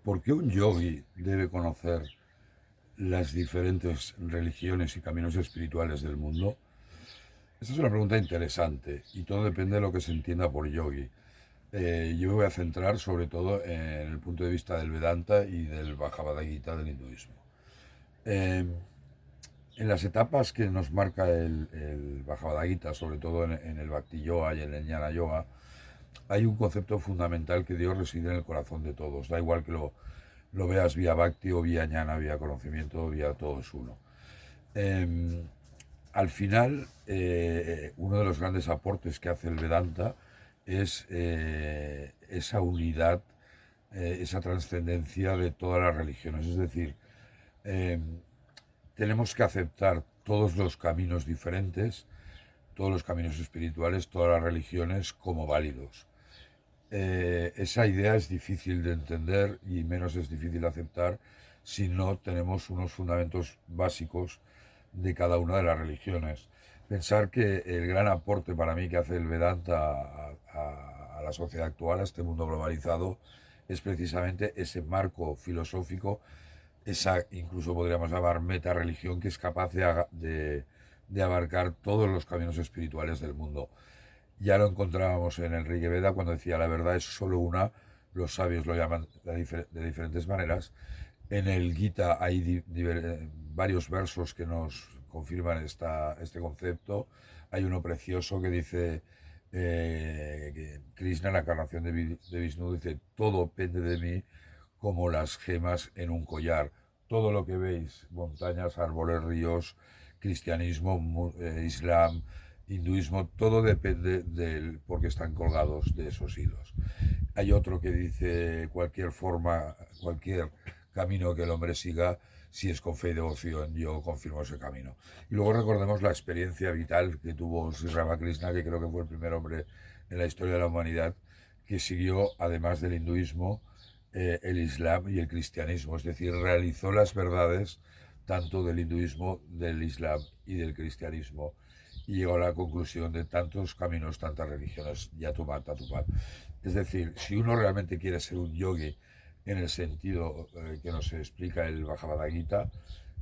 ¿Por qué un yogi debe conocer las diferentes religiones y caminos espirituales del mundo? Esta es una pregunta interesante y todo depende de lo que se entienda por yogi. Yo me voy a centrar sobre todo en el punto de vista del Vedanta y del Bhagavad Gita del hinduismo. Eh, en las etapas que nos marca el Bhagavad Gita, sobre todo en el Bhakti Yoga y en el Jnana Yoga, hay un concepto fundamental que Dios reside en el corazón de todos. Da igual que lo veas vía Bhakti o vía Jnana, vía conocimiento, vía todo es uno. Eh, Al final, uno de los grandes aportes que hace el Vedanta es esa unidad, esa trascendencia de todas las religiones. Es decir, eh, tenemos que aceptar todos los caminos diferentes, todos los caminos espirituales, todas las religiones como válidos. Esa idea es difícil de entender y menos es difícil de aceptar si no tenemos unos fundamentos básicos de cada una de las religiones. Pensar que el gran aporte para mí que hace el Vedanta a la sociedad actual, a este mundo globalizado, es precisamente ese marco filosófico, esa incluso podríamos llamar meta religión que es capaz de abarcar todos los caminos espirituales del mundo. Ya lo encontrábamos en el Rig Veda cuando decía la verdad es solo una, los sabios lo llaman de diferentes maneras. En el Gita hay varios versos que nos confirman este concepto. Hay uno precioso que dice que Krishna, la encarnación de Vishnu, dice todo pende de mí como las gemas en un collar. Todo lo que veis, montañas, árboles, ríos, cristianismo, islam, hinduismo, todo depende del porque están colgados de esos hilos. Hay otro que dice cualquier forma, cualquier camino que el hombre siga, si es con fe y devoción, yo confirmo ese camino. Y luego recordemos la experiencia vital que tuvo Sri Ramakrishna, que creo que fue el primer hombre en la historia de la humanidad que siguió, además del hinduismo, el islam y el cristianismo, es decir, realizó las verdades tanto del hinduismo, del islam y del cristianismo y llegó a la conclusión de tantos caminos, tantas religiones, Yatumat, Tatupat. Es decir, si uno realmente quiere ser un yogi en el sentido que nos explica el Bhagavad Gita,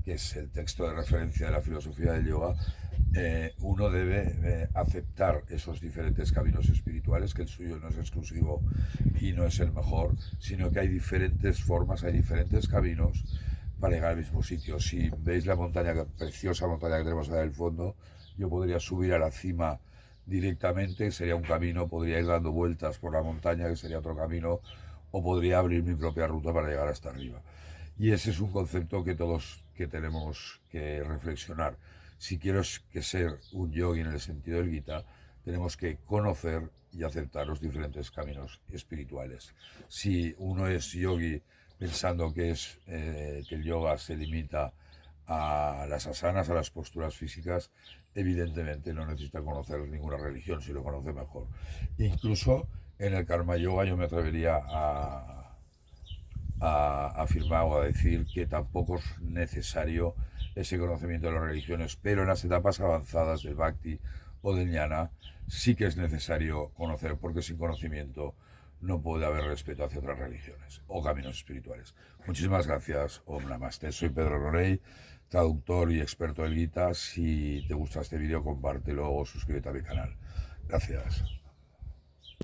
que es el texto de referencia de la filosofía del yoga, uno debe aceptar esos diferentes caminos espirituales, que el suyo no es exclusivo y no es el mejor, sino que hay diferentes formas, hay diferentes caminos para llegar al mismo sitio. Si veis la montaña, preciosa montaña que tenemos ahí al fondo, yo podría subir a la cima directamente, sería un camino, podría ir dando vueltas por la montaña, que sería otro camino, o podría abrir mi propia ruta para llegar hasta arriba. Y ese es un concepto que todos que tenemos que reflexionar. Si quiero que ser un yogi en el sentido del Gita, tenemos que conocer y aceptar los diferentes caminos espirituales. Si uno es yogi pensando que el yoga se limita a las asanas, a las posturas físicas, evidentemente no necesita conocer ninguna religión, si lo conoce mejor. Incluso en el Karma Yoga yo me atrevería a afirmar o a decir que tampoco es necesario ese conocimiento de las religiones, pero en las etapas avanzadas del Bhakti o del Jnana sí que es necesario conocer, porque sin conocimiento no puede haber respeto hacia otras religiones o caminos espirituales. Muchísimas gracias, Om Namaste. Soy Pedro Lorey, traductor y experto del Gita. Si te gusta este vídeo, compártelo o suscríbete a mi canal. Gracias.